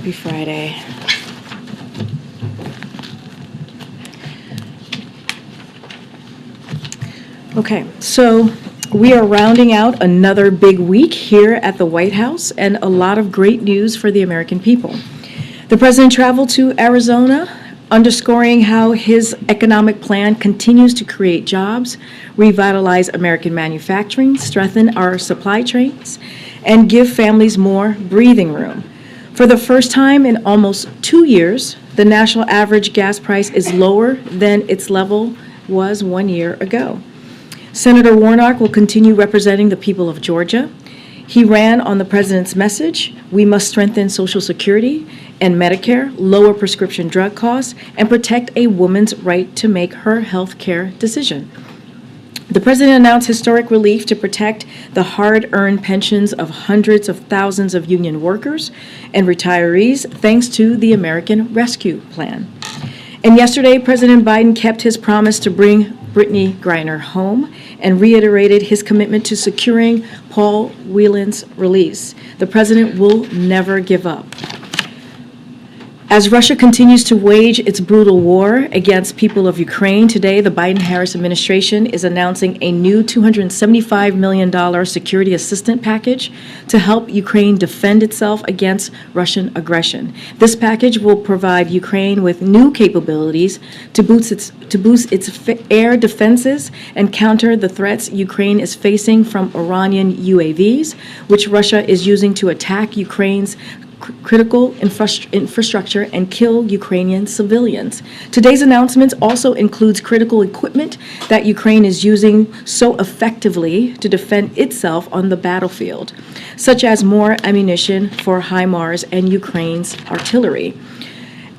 Happy Friday. Okay, so we are rounding out another big week here at the White House and a lot of great news for the American people. The president traveled to Arizona, underscoring how his economic plan continues to create jobs, revitalize American manufacturing, strengthen our supply chains, and give families more breathing room. For the first time in almost 2 years, the national average gas price is lower than its level was 1 year ago. Senator Warnock will continue representing the people of Georgia. He ran on the president's message: we must strengthen Social Security and Medicare, lower prescription drug costs, and protect a woman's right to make her health care decision. The president announced historic relief to protect the hard-earned pensions of hundreds of thousands of union workers and retirees thanks to the American Rescue Plan. And yesterday, President Biden kept his promise to bring Brittany Griner home and reiterated his commitment to securing Paul Whelan's release. The president will never give up. As Russia continues to wage its brutal war against people of Ukraine, today the Biden-Harris administration is announcing a new $275 million security assistance package to help Ukraine defend itself against Russian aggression. This package will provide Ukraine with new capabilities to boost its air defenses and counter the threats Ukraine is facing from Iranian UAVs, which Russia is using to attack Ukraine's critical infrastructure and kill Ukrainian civilians. Today's announcement also includes critical equipment that Ukraine is using so effectively to defend itself on the battlefield, such as more ammunition for HIMARS and Ukraine's artillery.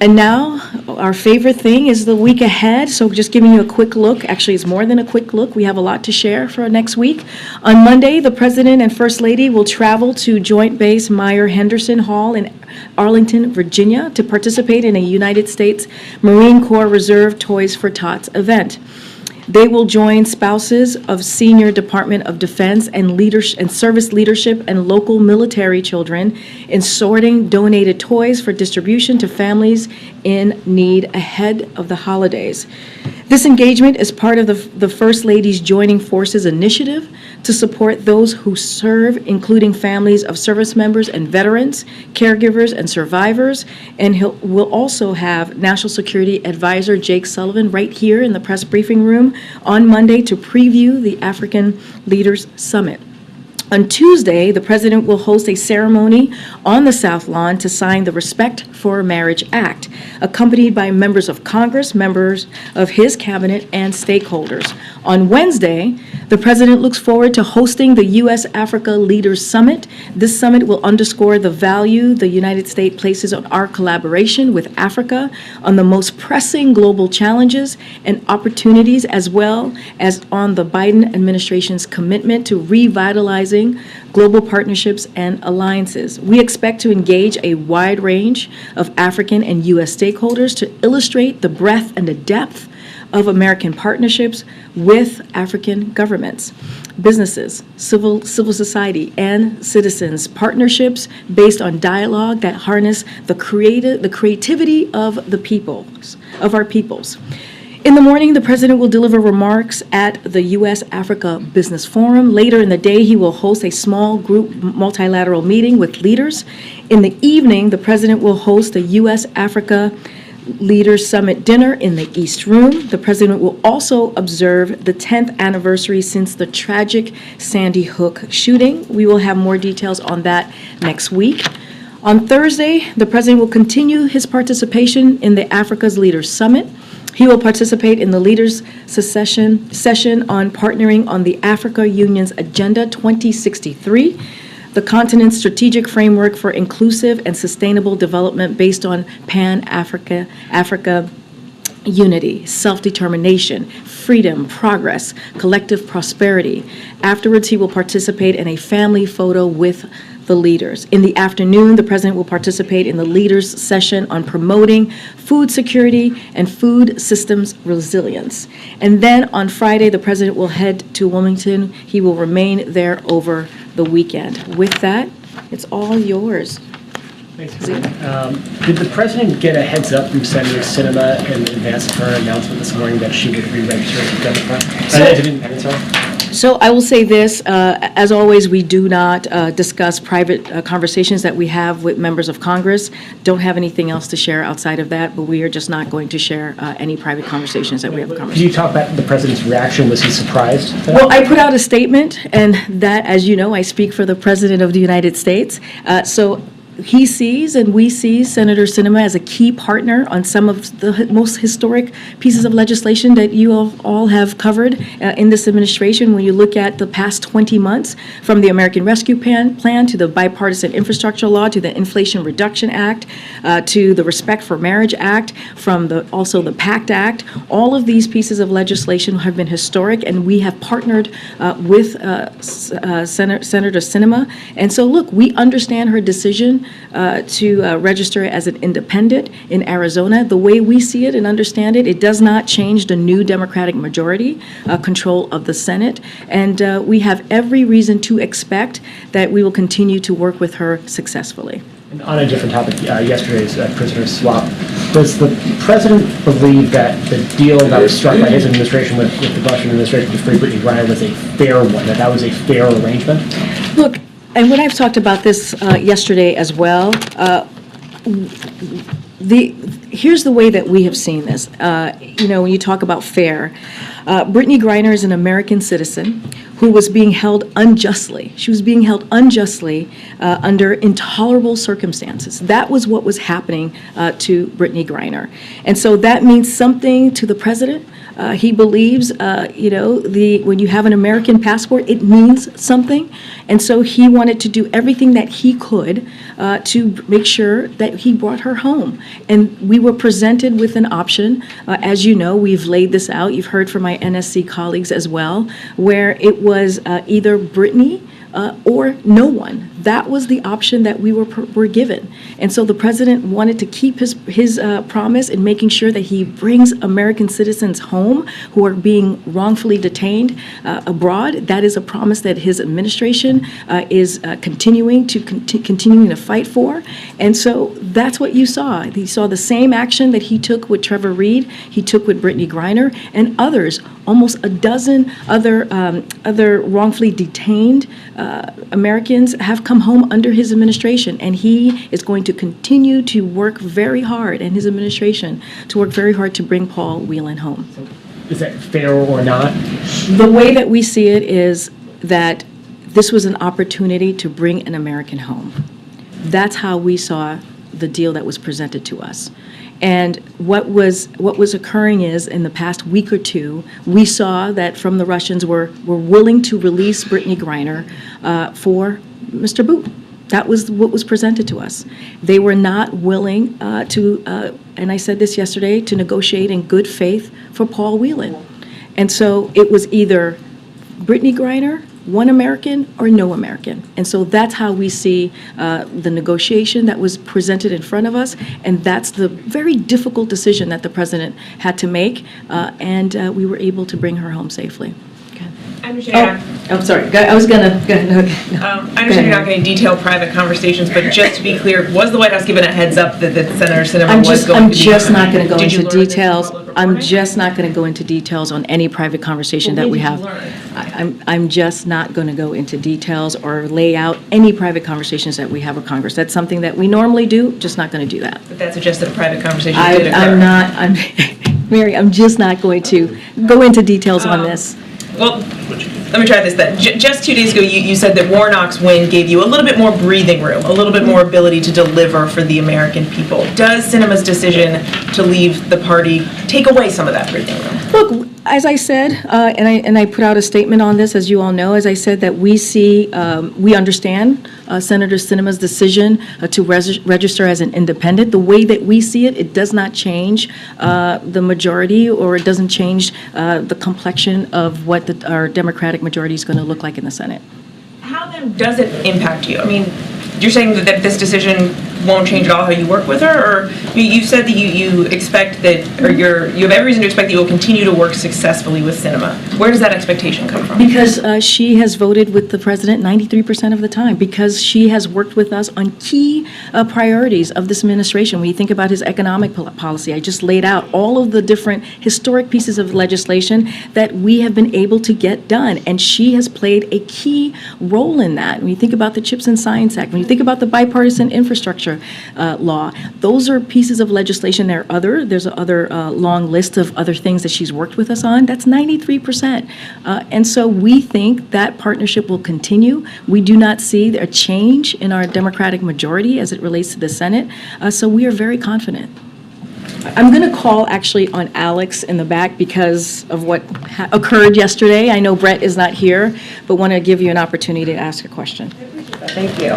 And now, our favorite thing is the week ahead, so just giving you a quick look. Actually, it's more than a quick look. We have a lot to share for next week. On Monday, the President and First Lady will travel to Joint Base Myer-Henderson Hall in Arlington, Virginia, to participate in a United States Marine Corps Reserve Toys for Tots event. They will join spouses of senior Department of Defense and service leadership and local military children in sorting donated toys for distribution to families in need ahead of the holidays. This engagement is part of the First Lady's Joining Forces initiative to support those who serve, including families of service members and veterans, caregivers, and survivors. And we'll also have National Security Advisor Jake Sullivan right here in the press briefing room on Monday to preview the African Leaders Summit. On Tuesday, the president will host a ceremony on the South Lawn to sign the Respect for Marriage Act, accompanied by members of Congress, members of his cabinet, and stakeholders. On Wednesday, the president looks forward to hosting the U.S.-Africa Leaders Summit. This summit will underscore the value the United States places on our collaboration with Africa on the most pressing global challenges and opportunities, as well as on the Biden administration's commitment to revitalizing global partnerships and alliances. We expect to engage a wide range of African and U.S. stakeholders to illustrate the breadth and the depth of American partnerships with African governments, businesses, civil society, and citizens. Partnerships based on dialogue that harness the creativity of our peoples. In the morning, the president will deliver remarks at the U.S.-Africa Business Forum. Later in the day, he will host a small group multilateral meeting with leaders. In the evening, the president will host a U.S.-Africa Leaders Summit dinner in the East Room. The president will also observe the 10th anniversary since the tragic Sandy Hook shooting. We will have more details on that next week. On Thursday, the president will continue his participation in the Africa's Leaders Summit. He will participate in the Leaders session on partnering on the Africa Union's Agenda 2063, the continent's strategic framework for inclusive and sustainable development based on Pan-Africa unity, self-determination, freedom, progress, collective prosperity. Afterwards, he will participate in a family photo with the leaders. In the afternoon, the president will participate in the leaders session on promoting food security and food systems resilience. And then on Friday, the president will head to Wilmington. He will remain there over the weekend. With that, it's all yours. Thanks. Did the president get a heads up from Senator Sinema in advance of her announcement this morning that she would re-register as a Democrat? As an independent, sorry. So I will say this, as always, we do not discuss private conversations that we have with members of Congress. Don't have anything else to share outside of that, but we are just not going to share any private conversations that we have with Congress. Can you talk about the president's reaction? Was he surprised? Well, I put out a statement, and that, as you know, I speak for the President of the United States. So he sees and we see Senator Sinema as a key partner on some of the most historic pieces of legislation that you all have covered in this administration. When you look at the past 20 months, from the American Rescue Plan to the Bipartisan Infrastructure Law to the Inflation Reduction Act to the Respect for Marriage Act, from also the PACT Act, all of these pieces of legislation have been historic, and we have partnered with Senator Sinema. And so, look, we understand her decision to register as an independent in Arizona. The way we see it and understand it, it does not change the new Democratic majority control of the Senate. And we have every reason to expect that we will continue to work with her successfully. And on a different topic, yesterday's prisoner swap, does the president believe that the deal that was struck by his administration with the Bush administration to free Brittany Griner was a fair one, that was a fair arrangement? Look, and when I've talked about this yesterday as well, here's the way that we have seen this. When you talk about fair, Brittany Griner is an American citizen who was being held unjustly. She was being held unjustly under intolerable circumstances. That was what was happening to Brittany Griner. And so that means something to the president. He believes, when you have an American passport, it means something. And so he wanted to do everything that he could to make sure that he brought her home. And we were presented with an option. As you know, we've laid this out. You've heard from my NSC colleagues as well, where it was either Brittany or no one. That was the option that we were given. And so the president wanted to keep his promise in making sure that he brings American citizens home who are being wrongfully detained abroad. That is a promise that his administration is continuing to fight for. And so that's what you saw. You saw the same action that he took with Trevor Reed, he took with Brittany Griner, and others. Almost a dozen other wrongfully detained Americans have come home under his administration, and he is going to continue to work very hard, and his administration to work very hard to bring Paul Whelan home. Is that fair or not? The way that we see it is that this was an opportunity to bring an American home. That's how we saw the deal that was presented to us. And what was occurring is, in the past week or two, we saw that from the Russians were willing to release Brittany Griner for Mr. Boot. That was what was presented to us. They were not willing and I said this yesterday, to negotiate in good faith for Paul Whelan. And so it was either Brittany Griner, one American, or no American. And so that's how we see the negotiation that was presented in front of us, and that's the very difficult decision that the president had to make, and we were able to bring her home safely. I understand. Oh, sorry. I was gonna. Go ahead. Okay. I understand you're not going to detail private conversations, but just to be clear, was the White House given a heads up that Senator Sinema was going to be? I'm just not going to go into details. I'm just not going to go into details on any private conversation that we have. I'm just not going to go into details or lay out any private conversations that we have with Congress. That's something that we normally do. Just not going to do that. But that suggests that a private conversation did occur. I'm not. Mary, I'm just not going to go into details on this. Well, let me try this then. Just 2 days ago, you said that Warnock's win gave you a little bit more breathing room, a little bit more ability to deliver for the American people. Does Sinema's decision to leave the party take away some of that breathing room? Look, as I said, and I put out a statement on this, as you all know, as I said, that we understand Senator Sinema's decision to register as an independent. The way that we see it, it does not change the majority, or it doesn't change the complexion of what our Democratic majority is going to look like in the Senate. How then does it impact you? I mean, you're saying that this decision won't change at all how you work with her? Or you said that you expect that, or you have every reason to expect that you will continue to work successfully with Sinema. Where does that expectation come from? Because she has voted with the president 93% of the time, because she has worked with us on key priorities of this administration. When you think about his economic policy, I just laid out all of the different historic pieces of legislation that we have been able to get done, and she has played a key role in that. When you think about the CHIPS and Science Act, when you think about the bipartisan infrastructure law, those are pieces of legislation. There's another long list of other things that she's worked with us on. That's 93%. And so we think that partnership will continue. We do not see a change in our Democratic majority as it relates to the Senate. So we are very confident. I'm going to call actually on Alex in the back because of what occurred yesterday. I know Brett is not here, but want to give you an opportunity to ask a question. Thank you.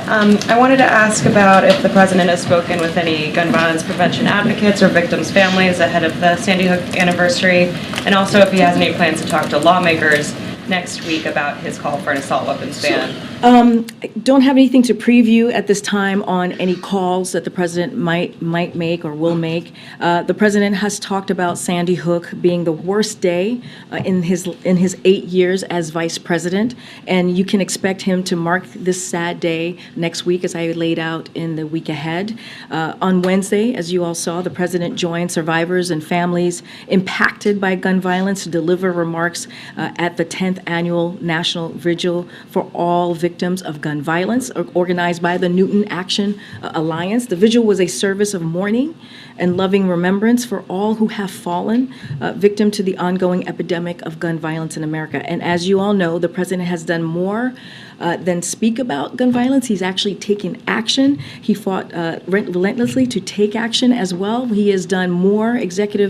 I wanted to ask about if the president has spoken with any gun violence prevention advocates or victims' families ahead of the Sandy Hook anniversary, and also if he has any plans to talk to lawmakers next week about his call for an assault weapons ban. I don't have anything to preview at this time on any calls that the president might make or will make. The president has talked about Sandy Hook being the worst day in his 8 years as vice president, and you can expect him to mark this sad day next week, as I laid out in the week ahead. On Wednesday, as you all saw, the president joined survivors and families impacted by gun violence to deliver remarks at the 10th Annual National Vigil for All Victims of Gun Violence, organized by the Newton Action Alliance. The vigil was a service of mourning and loving remembrance for all who have fallen victim to the ongoing epidemic of gun violence in America. And as you all know, the president has done more than speak about gun violence. He's actually taken action. He fought relentlessly to take action as well. He has done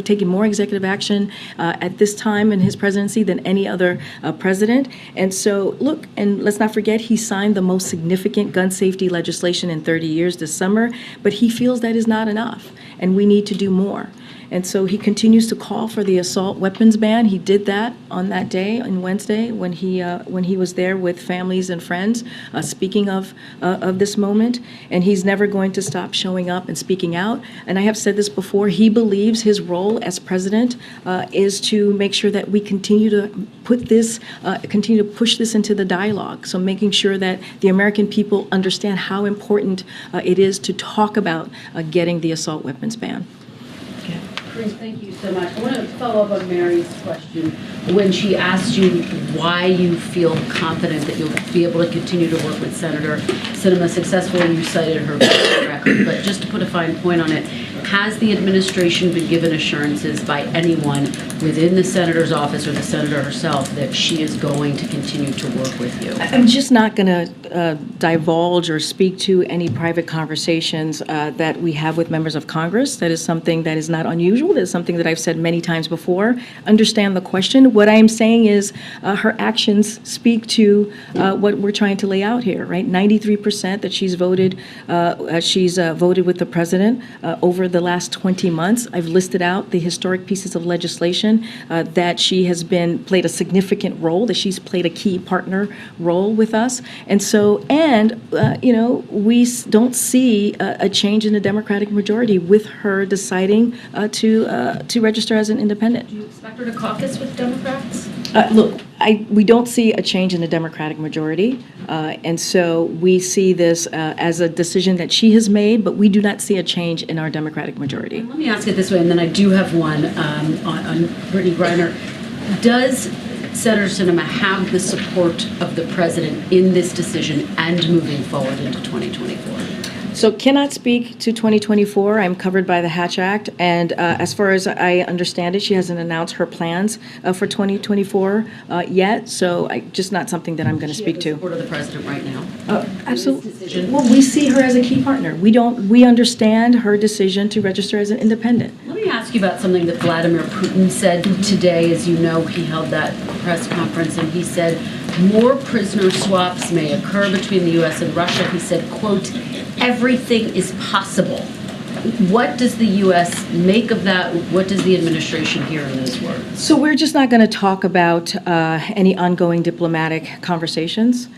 taken more executive action at this time in his presidency than any other president. And so, look, and let's not forget, he signed the most significant gun safety legislation in 30 years this summer, but he feels that is not enough, and we need to do more. And so he continues to call for the assault weapons ban. He did that on that day, on Wednesday, when he was there with families and friends, speaking of this moment. And he's never going to stop showing up and speaking out. And I have said this before, he believes his role as president is to make sure that we continue to continue to push this into the dialogue. So making sure that the American people understand how important it is to talk about getting the assault weapons ban. Chris, thank you so much. I want to follow up on Mary's question. When she asked you why you feel confident that you'll be able to continue to work with Senator Sinema successfully, you cited her record. But just to put a fine point on it, has the administration been given assurances by anyone within the senator's office or the senator herself that she is going to continue to work with you? I'm just not going to divulge or speak to any private conversations that we have with members of Congress. That is something that is not unusual. That is something that I've said many times before. Understand the question. What I am saying is her actions speak to what we're trying to lay out here, right? 93% that she's voted with the president over the last 20 months. I've listed out the historic pieces of legislation that she has played a significant role, that she's played a key partner role with us. And so, we don't see a change in the Democratic majority with her deciding to register as an independent. Do you expect her to caucus with Democrats? Look, we don't see a change in the Democratic majority, and so we see this as a decision that she has made, but we do not see a change in our Democratic majority. Let me ask it this way, and then I do have one on Brittany Griner. Does Senator Sinema have the support of the president in this decision and moving forward into 2024? So cannot speak to 2024. I'm covered by the Hatch Act, and as far as I understand it, she hasn't announced her plans for 2024 yet, so just not something that I'm going to speak to. Support of the president right now? Absolutely. Well, we see her as a key partner. We understand her decision to register as an independent. Let me ask you about something that Vladimir Putin said today. As you know, he held that press conference, and he said more prisoner swaps may occur between the U.S. and Russia. He said, quote, everything is possible. What does the U.S. make of that? What does the administration hear in those words? So we're just not going to talk about any ongoing diplomatic conversations.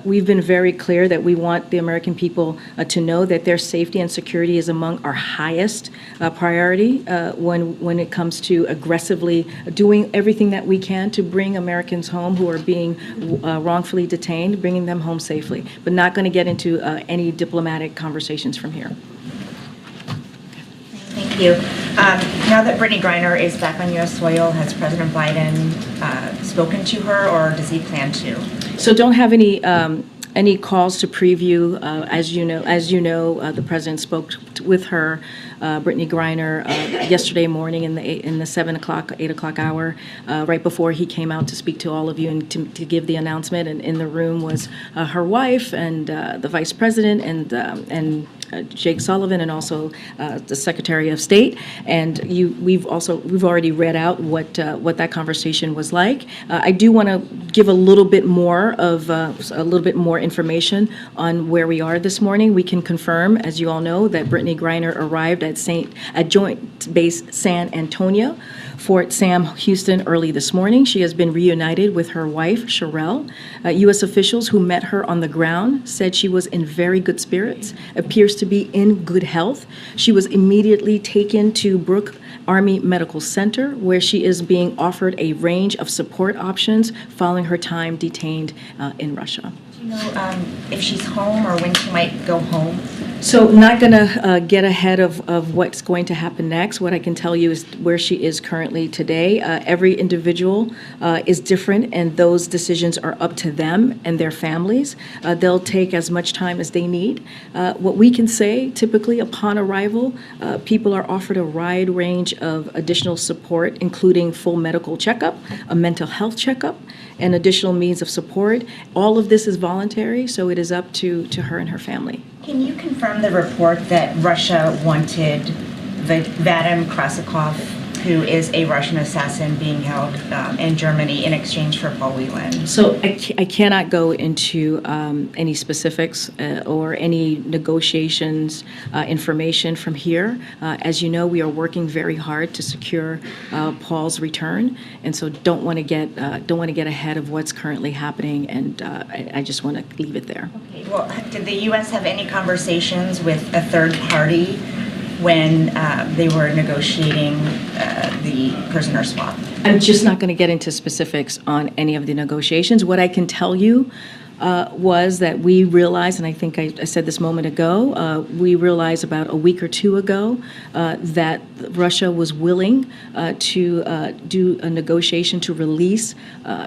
We've been very clear that we want the American people to know that their safety and security is among our highest priority when it comes to aggressively doing everything that we can to bring Americans home who are being wrongfully detained, bringing them home safely, but not going to get into any diplomatic conversations from here. Thank you. Now that Brittany Griner is back on U.S. soil, has President Biden spoken to her, or does he plan to? So don't have any calls to preview. As you know, the president spoke with her, Brittany Griner, yesterday morning in the 7 o'clock, 8 o'clock hour, right before he came out to speak to all of you and to give the announcement. And in the room was her wife and the vice president and Jake Sullivan, and also the Secretary of State. And we've already read out what that conversation was like. I do want to give a little bit more information on where we are this morning. We can confirm, as you all know, that Brittany Griner arrived at Joint Base San Antonio, Fort Sam Houston, early this morning. She has been reunited with her wife, Sherelle. U.S. officials who met her on the ground said she was in very good spirits, appears to be in good health. She was immediately taken to Brooke Army Medical Center, where she is being offered a range of support options following her time detained in Russia. Do you know if she's home or when she might go home? So not going to get ahead of what's going to happen next. What I can tell you is where she is currently today. Every individual is different, and those decisions are up to them and their families. They'll take as much time as they need. What we can say, typically upon arrival, people are offered a wide range of additional support, including full medical checkup, a mental health checkup, and additional means of support. All of this is voluntary, so it is up to her and her family. Can you confirm the report that Russia wanted Vadim Krasikov, who is a Russian assassin being held in Germany, in exchange for Paul Whelan? So I cannot go into any specifics or any negotiations information from here. As you know, we are working very hard to secure Paul's return, and so don't want to get ahead of what's currently happening. And I just want to leave it there. Okay. Well, did the U.S. have any conversations with a third party when they were negotiating the prisoner swap? I'm just not going to get into specifics on any of the negotiations. What I can tell you was that we realized, and I think I said this a moment ago, we realized about a week or two ago that Russia was willing to do a negotiation to release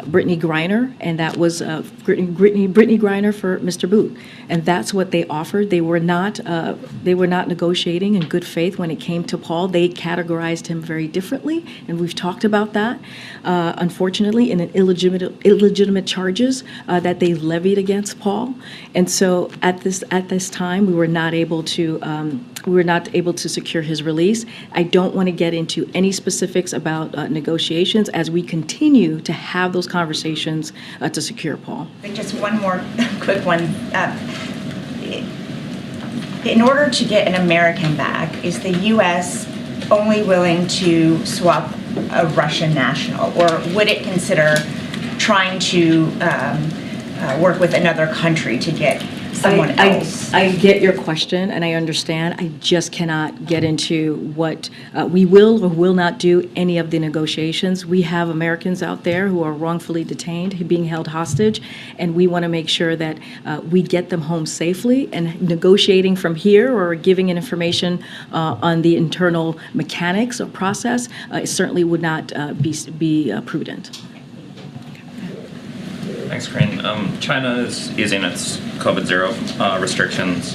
Brittany Griner, and that was Brittany Griner for Mr. Boot. And that's what they offered. They were not negotiating in good faith when it came to Paul. They categorized him very differently, and we've talked about that. Unfortunately, in an illegitimate charges that they levied against Paul, and so at this time we were not able to secure his release. I don't want to get into any specifics about negotiations as we continue to have those conversations to secure Paul. Just one more quick one. In order to get an American back, is the U.S. only willing to swap a Russian national, or would it consider trying to work with another country to get someone else? I get your question, and I understand. I just cannot get into what we will or will not do any of the negotiations. We have Americans out there who are wrongfully detained, being held hostage, and we want to make sure that we get them home safely. And negotiating from here or giving information on the internal mechanics or process certainly would not be prudent. Thanks, Corinne. China is easing its COVID-0 restrictions.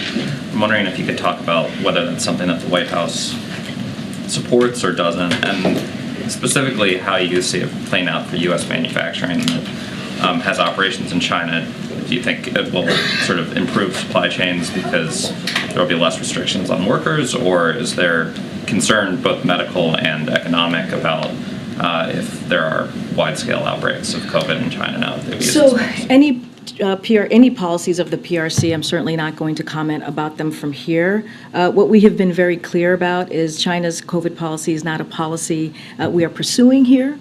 I'm wondering if you could talk about whether that's something that the White House supports or doesn't, and specifically how you see it playing out for U.S. manufacturing that has operations in China. Do you think it will sort of improve supply chains because there will be less restrictions on workers, or is there concern, both medical and economic, about if there are wide-scale outbreaks of COVID in China now? So any any policies of the PRC, I'm certainly not going to comment about them from here. What we have been very clear about is China's COVID policy is not a policy we are pursuing here.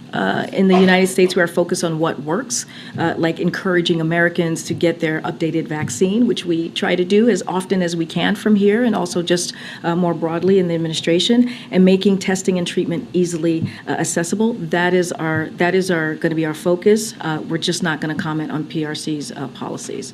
In the United States, we are focused on what works, like encouraging Americans to get their updated vaccine, which we try to do as often as we can from here, and also just more broadly in the administration, and making testing and treatment easily accessible. That is going to be our focus. We're just not going to comment on PRC's policies.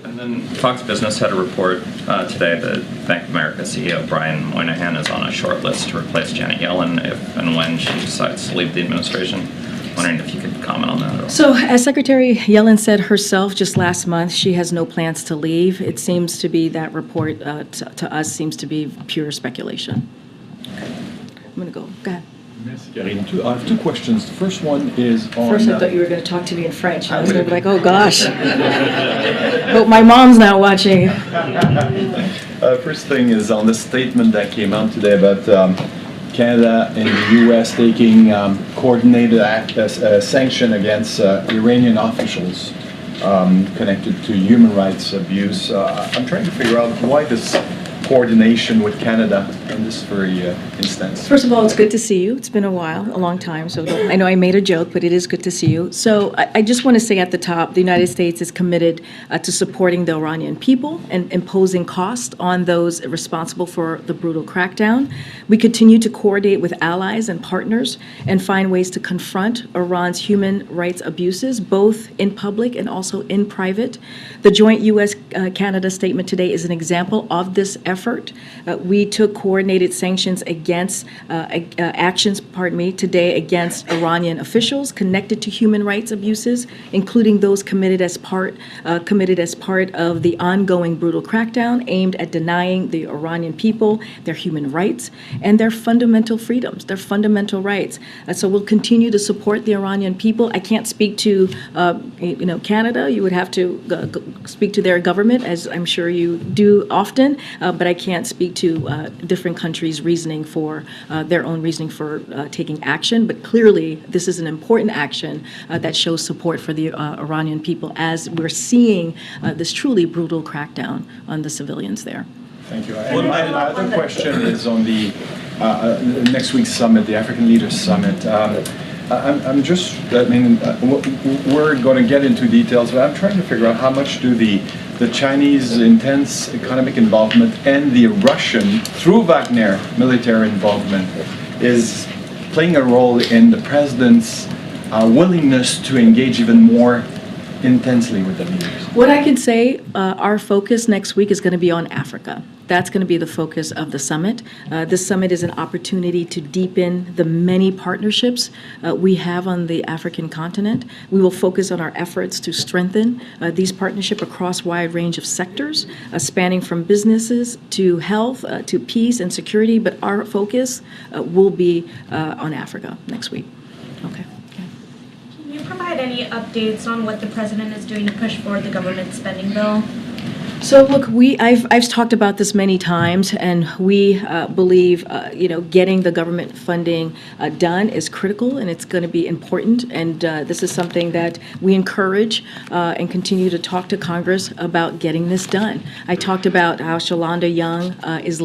And then Fox Business had a report today that Bank of America CEO Brian Moynihan is on a short list to replace Janet Yellen if and when she decides to leave the administration. Wondering if you could comment on that at all. So, as Secretary Yellen said herself just last month, she has no plans to leave. It seems to be that report to us seems to be pure speculation. I'm going to go ahead. Merci, Karine. I have two questions. The first one is on... First, I thought you were going to talk to me in French. I was going to be like, oh, gosh. Hope my mom's not watching. First thing is on the statement that came out today about Canada and the U.S. taking coordinated sanction against Iranian officials connected to human rights abuse. I'm trying to figure out why this coordination with Canada in this very instance. First of all, it's good to see you. It's been a while, a long time. So I know I made a joke, but it is good to see you. So I just want to say at the top, the United States is committed to supporting the Iranian people and imposing costs on those responsible for the brutal crackdown. We continue to coordinate with allies and partners and find ways to confront Iran's human rights abuses, both in public and also in private. The joint U.S.-Canada statement today is an example of this effort. We took coordinated sanctions against actions today against Iranian officials connected to human rights abuses, including those committed as part of the ongoing brutal crackdown aimed at denying the Iranian people their human rights and their fundamental freedoms, their fundamental rights. So we'll continue to support the Iranian people. I can't speak to Canada. You would have to speak to their government, as I'm sure you do often, but I can't speak to different countries' reasoning for their own reasoning for taking action. But clearly, this is an important action that shows support for the Iranian people as we're seeing this truly brutal crackdown on the civilians there. Thank you. And my other question is on the next week's summit, the African Leaders Summit. I'm just, we're going to get into details, but I'm trying to figure out how much do the Chinese intense economic involvement and the Russian, through Wagner, military involvement, is playing a role in the president's willingness to engage even more intensely with the leaders. What I can say, our focus next week is going to be on Africa. That's going to be the focus of the summit. This summit is an opportunity to deepen the many partnerships we have on the African continent. We will focus on our efforts to strengthen these partnerships across a wide range of sectors, spanning from businesses to health to peace and security, but our focus will be on Africa next week. Okay. Can you provide any updates on what the president is doing to push forward the government spending bill? So look, I've talked about this many times, and we believe getting the government funding done is critical, and it's going to be important. And this is something that we encourage and continue to talk to Congress about getting this done. I talked about how Shalonda Young is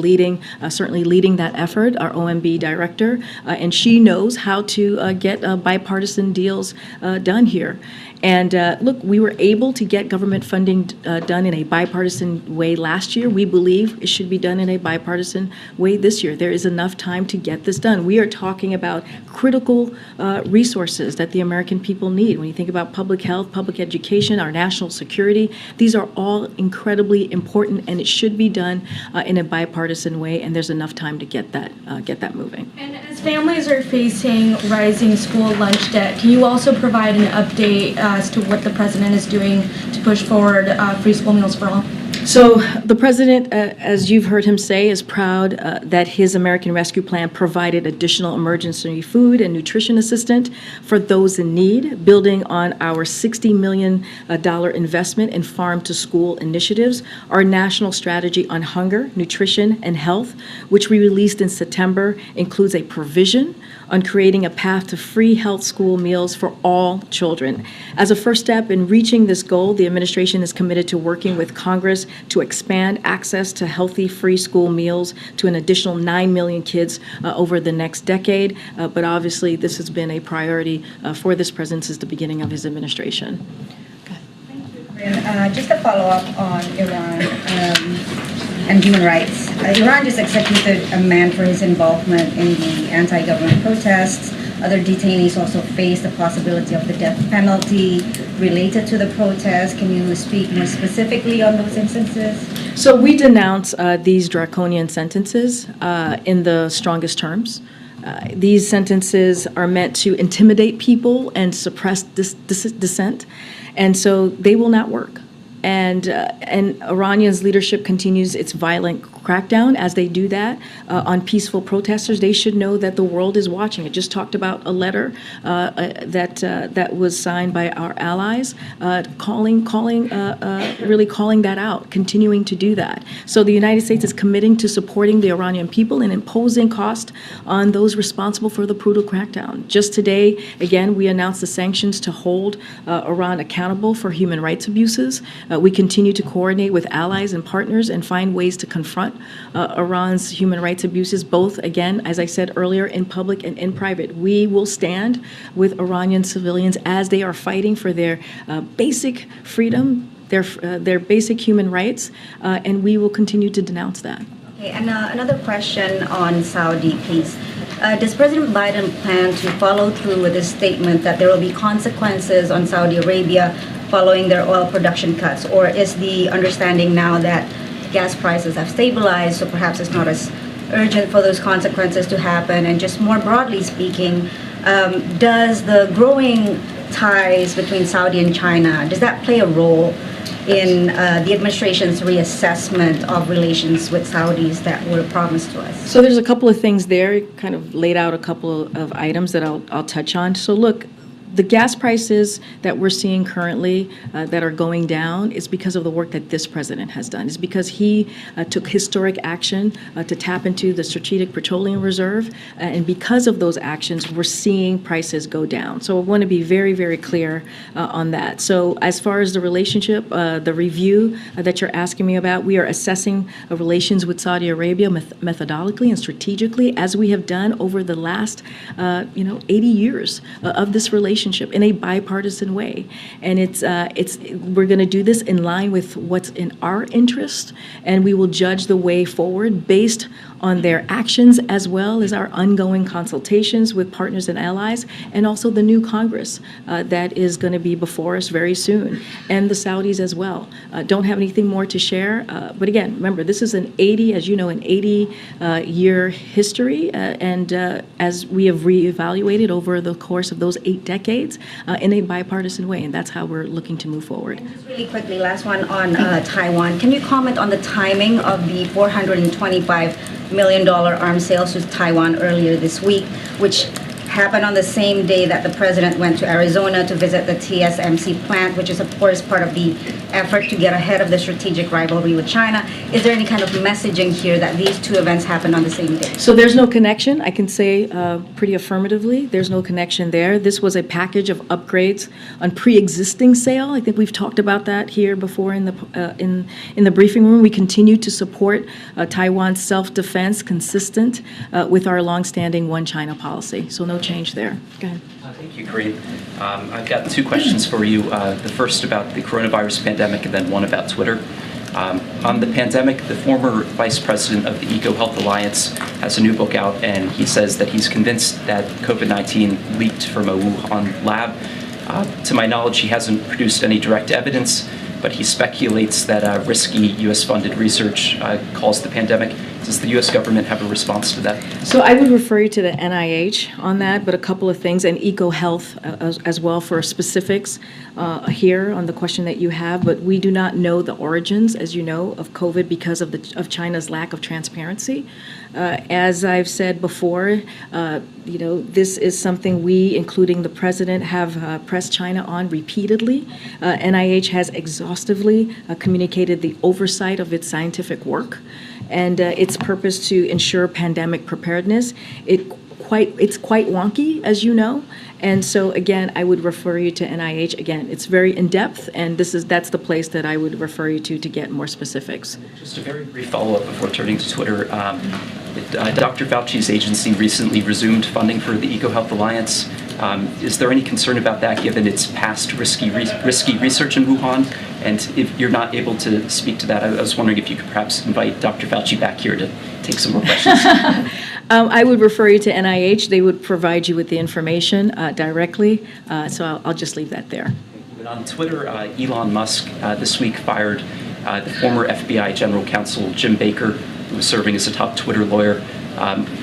certainly leading that effort, our OMB director, and she knows how to get bipartisan deals done here. And look, we were able to get government funding done in a bipartisan way last year. We believe it should be done in a bipartisan way this year. There is enough time to get this done. We are talking about critical resources that the American people need. When you think about public health, public education, our national security, these are all incredibly important, and it should be done in a bipartisan way. And there's enough time to get that moving. And as families are facing rising school lunch debt, can you also provide an update as to what the president is doing to push forward free school meals for all? So the president, as you've heard him say, is proud that his American Rescue Plan provided additional emergency food and nutrition assistance for those in need, building on our $60 million investment in farm-to-school initiatives. Our national strategy on hunger, nutrition, and health, which we released in September, includes a provision on creating a path to free health school meals for all children. As a first step in reaching this goal, the administration is committed to working with Congress to expand access to healthy free school meals to an additional 9 million kids over the next decade. But obviously, this has been a priority for this president since the beginning of his administration. Just a follow-up on Iran and human rights. Iran just executed a man for his involvement in the anti-government protests. Other detainees also face the possibility of the death penalty related to the protests. Can you speak more specifically on those instances? So we denounce these draconian sentences in the strongest terms. These sentences are meant to intimidate people and suppress dissent, and so they will not work. And Iranians' leadership continues its violent crackdown as they do that on peaceful protesters. They should know that the world is watching. I just talked about a letter that was signed by our allies, really calling that out, continuing to do that. So the United States is committing to supporting the Iranian people and imposing cost on those responsible for the brutal crackdown. Just today, again, we announced the sanctions to hold Iran accountable for human rights abuses. We continue to coordinate with allies and partners and find ways to confront Iran's human rights abuses, both, again, as I said earlier, in public and in private. We will stand with Iranian civilians as they are fighting for their basic freedom, their basic human rights, and we will continue to denounce that. Okay, and another question on Saudi, please. Does President Biden plan to follow through with his statement that there will be consequences on Saudi Arabia following their oil production cuts? Or is the understanding now that gas prices have stabilized, so perhaps it's not as urgent for those consequences to happen? And just more broadly speaking, does the growing ties between Saudi and China, does that play a role in the administration's reassessment of relations with Saudis that were promised to us? So there's a couple of things there, kind of laid out a couple of items that I'll touch on. So look, the gas prices that we're seeing currently that are going down is because of the work that this president has done. It's because he took historic action to tap into the Strategic Petroleum Reserve. And because of those actions, we're seeing prices go down. So I want to be very, very clear on that. So as far as the relationship, the review that you're asking me about, we are assessing relations with Saudi Arabia methodically and strategically, as we have done over the last 80 years of this relationship in a bipartisan way. And we're going to do this in line with what's in our interest, and we will judge the way forward based on their actions as well as our ongoing consultations with partners and allies, and also the new Congress that is going to be before us very soon, and the Saudis as well. Don't have anything more to share, but again, remember, this is an 80-year history, and as we have reevaluated over the course of those 8 decades in a bipartisan way, and that's how we're looking to move forward. And just really quickly, last one on Taiwan. Can you comment on the timing of the $425 million arms sales to Taiwan earlier this week, which happened on the same day that the president went to Arizona to visit the TSMC plant, which is, of course, part of the effort to get ahead of the strategic rivalry with China? Is there any kind of messaging here that these two events happened on the same day? So there's no connection. I can say pretty affirmatively, there's no connection there. This was a package of upgrades on pre-existing sale. I think we've talked about that here before in the briefing room. We continue to support Taiwan's self-defense consistent with our longstanding one China policy. So no change there. Go ahead. Thank you, Corinne. I've got 2 questions for you. The first about the coronavirus pandemic and then one about Twitter. On the pandemic, the former vice president of the EcoHealth Alliance has a new book out, and he says that he's convinced that COVID-19 leaked from a Wuhan lab. To my knowledge, he hasn't produced any direct evidence, but he speculates that risky U.S.-funded research caused the pandemic. Does the U.S. government have a response to that? So I would refer you to the NIH on that, but a couple of things, and EcoHealth as well for specifics here on the question that you have. But we do not know the origins, as you know, of COVID because of China's lack of transparency. As I've said before, this is something we, including the president, have pressed China on repeatedly. NIH has exhaustively communicated the oversight of its scientific work and its purpose to ensure pandemic preparedness. It it's quite wonky, as you know. And so, again, I would refer you to NIH. Again, it's very in-depth, and that's the place that I would refer you to get more specifics. Just a very brief follow-up before turning to Twitter. Dr. Fauci's agency recently resumed funding for the EcoHealth Alliance. Is there any concern about that, given its past risky research in Wuhan? And if you're not able to speak to that, I was wondering if you could perhaps invite Dr. Fauci back here to take some more questions. I would refer you to NIH. They would provide you with the information directly, so I'll just leave that there. But on Twitter, Elon Musk this week fired the former FBI General Counsel Jim Baker, who was serving as a top Twitter lawyer.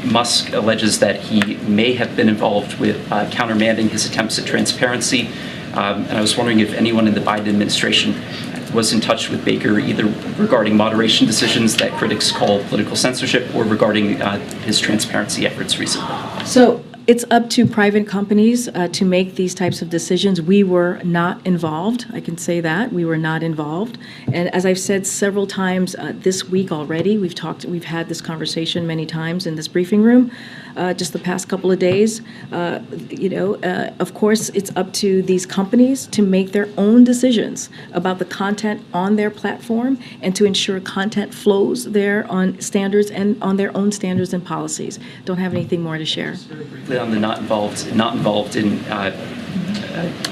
Musk alleges that he may have been involved with countermanding his attempts at transparency. And I was wondering if anyone in the Biden administration was in touch with Baker, either regarding moderation decisions that critics call political censorship or regarding his transparency efforts recently. So it's up to private companies to make these types of decisions. We were not involved. I can say that. We were not involved. And as I've said several times this week already, we've had this conversation many times in this briefing room, just the past couple of days. Of course, it's up to these companies to make their own decisions about the content on their platform and to ensure content flows there on standards and on their own standards and policies. Don't have anything more to share. On the not involved in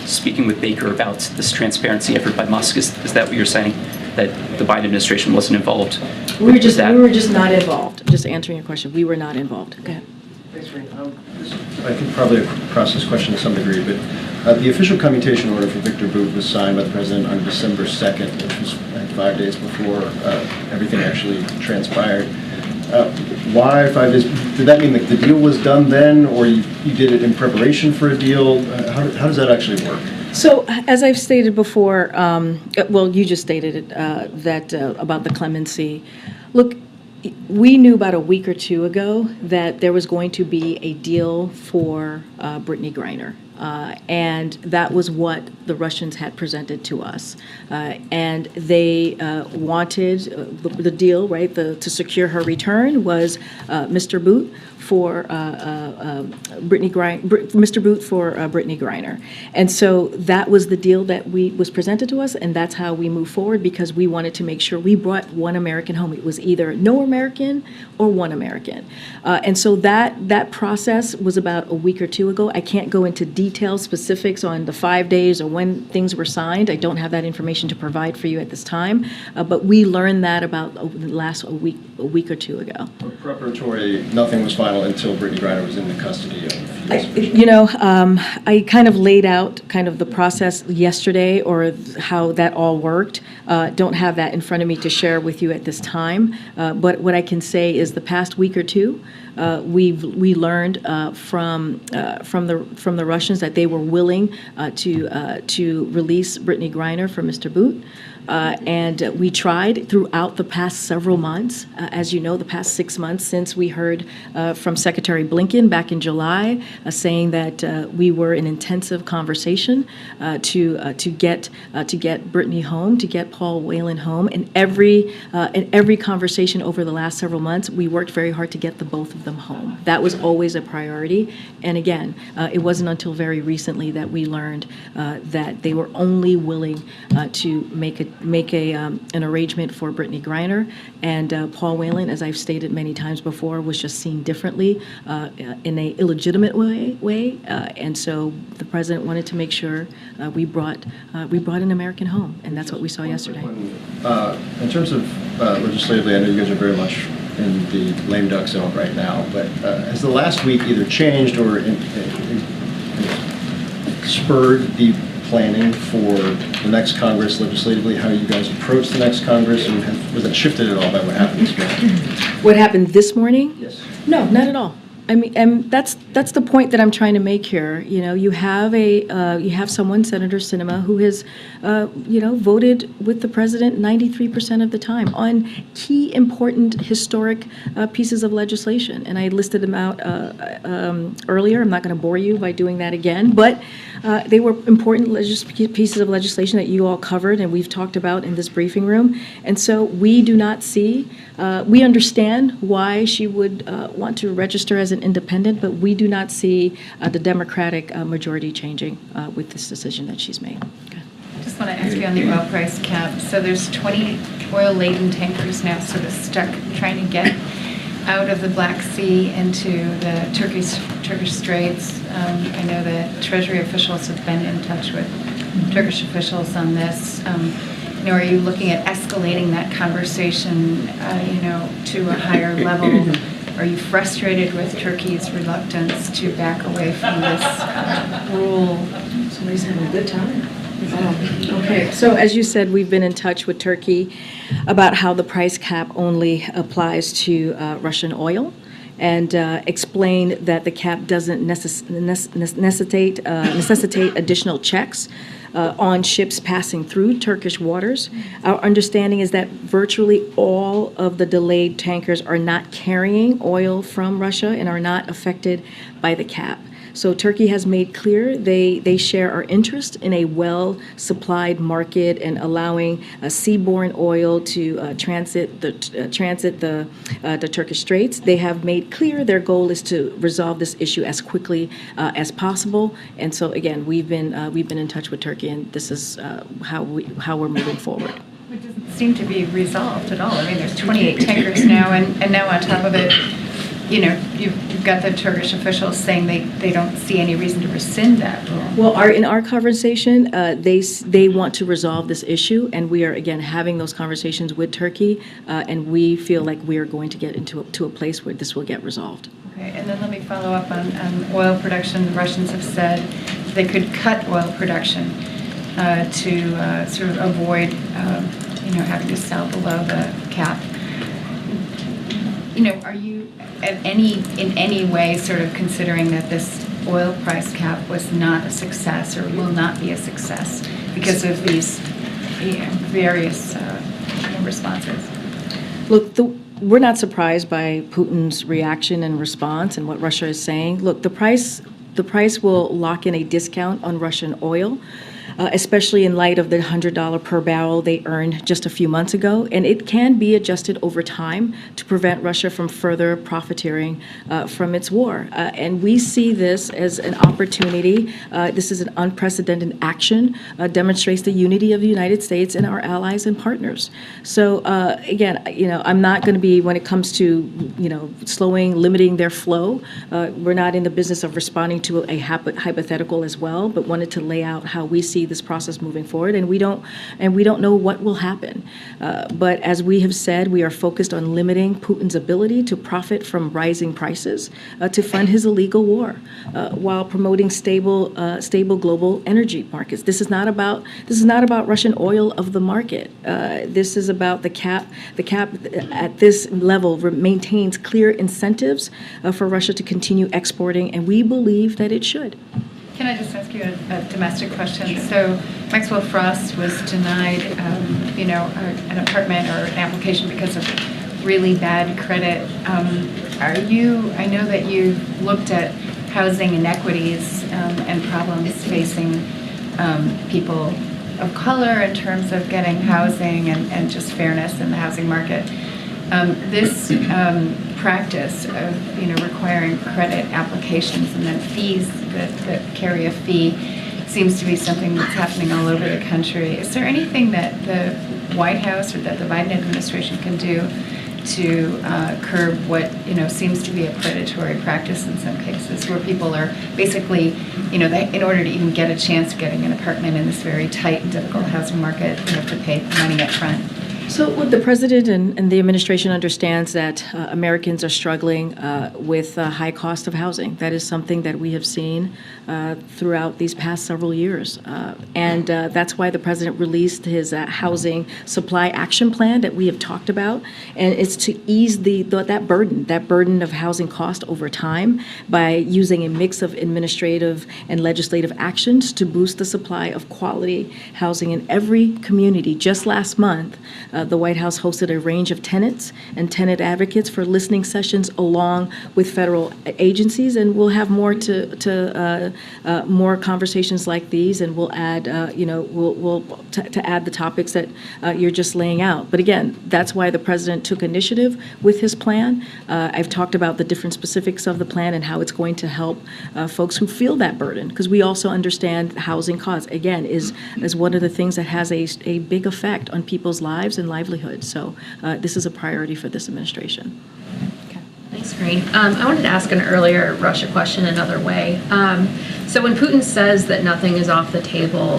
speaking with Baker about this transparency effort by Musk, is that what you're saying? That the Biden administration wasn't involved? We were just not involved. Just answering your question, we were not involved. Go ahead. Thanks, Ring. I think probably across this question to some degree, but the official commutation order for Victor Boot was signed by the president on December 2nd, which was 5 days before everything actually transpired. Why 5 days? Did that mean that the deal was done then, or you did it in preparation for a deal? How does that actually work? So, as I've stated before, well, you just stated it, that about the clemency. Look, we knew about a week or two ago that there was going to be a deal for Brittany Griner. And that was what the Russians had presented to us. And they wanted the deal, right, to secure her return was Mr. Boot for Mr. Boot for Brittany Griner. And so that was the deal that was presented to us, and that's how we moved forward, because we wanted to make sure we brought one American home. It was either no American or one American. And so that process was about a week or two ago. I can't go into detailed specifics on the 5 days or when things were signed. I don't have that information to provide for you at this time. But we learned that about a week or two ago. Preparatory, nothing was final until Brittany Griner was in the custody of I kind of laid out kind of the process yesterday, or how that all worked. Don't have that in front of me to share with you at this time. But what I can say is the past week or two, we learned from the Russians that they were willing to release Brittany Griner for Mr. Boot. And we tried throughout the past several months, as you know, the past 6 months since we heard from Secretary Blinken back in July, saying that we were in intensive conversation to get Brittany home, to get Paul Whelan home. In every conversation over the last several months, we worked very hard to get the both of them home. That was always a priority. And again, it wasn't until very recently that we learned that they were only willing to make an arrangement for Brittany Griner, and Paul Whelan, as I've stated many times before, was just seen differently in an illegitimate way, and so the president wanted to make sure we brought an American home, and that's what we saw yesterday. In terms of legislatively, I know you guys are very much in the lame duck zone right now, but has the last week either changed or spurred the planning for the next Congress legislatively, how you guys approach the next Congress, and was that shifted at all by what happened this morning? What happened this morning? Yes. No, not at all. I mean, and that's the point that I'm trying to make here. You know, you have someone, Senator Sinema, who has, voted with the president 93% of the time on key, important, historic pieces of legislation. And I listed them out earlier. I'm not going to bore you by doing that again. But They were important pieces of legislation that you all covered and we've talked about in this briefing room. And so we do not see, we understand why she would want to register as an independent, but we do not see the Democratic majority changing with this decision that she's made. Okay. I just want to ask you on the oil price cap. So there's 20 oil-laden tankers now sort of stuck trying to get out of the Black Sea into the Turkish Straits. I know that Treasury officials have been in touch with Turkish officials on this. Are you looking at escalating that conversation, to a higher level? Are you frustrated with Turkey's reluctance to back away from this rule? Somebody's having a good time. Okay, so as you said, we've been in touch with Turkey about how the price cap only applies to Russian oil, and explained that the cap doesn't necessitate additional checks on ships passing through Turkish waters. Our understanding is that virtually all of the delayed tankers are not carrying oil from Russia and are not affected by the cap. So Turkey has made clear they share our interest in a well-supplied market and allowing seaborne oil to transit the Turkish Straits. They have made clear their goal is to resolve this issue as quickly as possible. And so again, we've been in touch with Turkey, and this is how we're moving forward. It doesn't seem to be resolved at all. I mean, there's 28 tankers now, and now on top of it, you've got the Turkish officials saying they don't see any reason to rescind that rule. Well, in our conversation, they want to resolve this issue, and we are, again, having those conversations with Turkey, and we feel like we are going to get to a place where this will get resolved. Okay, and then let me follow up on oil production. The Russians have said they could cut oil production to sort of avoid, having to sell below the cap. Are you in any way sort of considering that this oil price cap was not a success or will not be a success because of these various responses? Look, we're not surprised by Putin's reaction and response and what Russia is saying. Look, the price will lock in a discount on Russian oil, especially in light of the $100 per barrel they earned just a few months ago. And it can be adjusted over time to prevent Russia from further profiteering from its war. And we see this as an opportunity. This is an unprecedented action, demonstrates the unity of the United States and our allies and partners. So again, I'm not going to be, when it comes to, limiting their flow, we're not in the business of responding to a hypothetical as well, but wanted to lay out how we see this process moving forward, and we don't know what will happen. But as we have said, we are focused on limiting Putin's ability to profit from rising prices to fund his illegal war, while promoting stable global energy markets. This is not about Russian oil of the market. This is about the cap. The cap at this level maintains clear incentives for Russia to continue exporting, and we believe that it should. Can I just ask you a domestic question? So Maxwell Frost was denied, an apartment or an application because of really bad credit. I know that you've looked at housing inequities and problems facing people of color in terms of getting housing and just fairness in the housing market. This practice of requiring credit applications and then fees that carry a fee seems to be something that's happening all over the country. Is there anything that the White House or that the Biden administration can do to curb what seems to be a predatory practice in some cases, where people are basically, in order to even get a chance of getting an apartment in this very tight and difficult housing market, you have to pay money up front? So look, the president and the administration understands that Americans are struggling with high cost of housing. That is something that we have seen throughout these past several years. And that's why the president released his housing supply action plan that we have talked about. And it's to ease that burden of housing cost over time by using a mix of administrative and legislative actions to boost the supply of quality housing in every community. Just last month, the White House hosted a range of tenants and tenant advocates for listening sessions along with federal agencies, and we'll have more to more conversations like these, and we'll add, to add the topics that you're just laying out. But again, that's why the president took initiative with his plan. I've talked about the different specifics of the plan and how it's going to help folks who feel that burden, because we also understand housing costs, again, is one of the things that has a big effect on people's lives and livelihoods. So this is a priority for this administration. Thanks, Green. I wanted to ask an earlier Russia question another way. So when Putin says that nothing is off the table,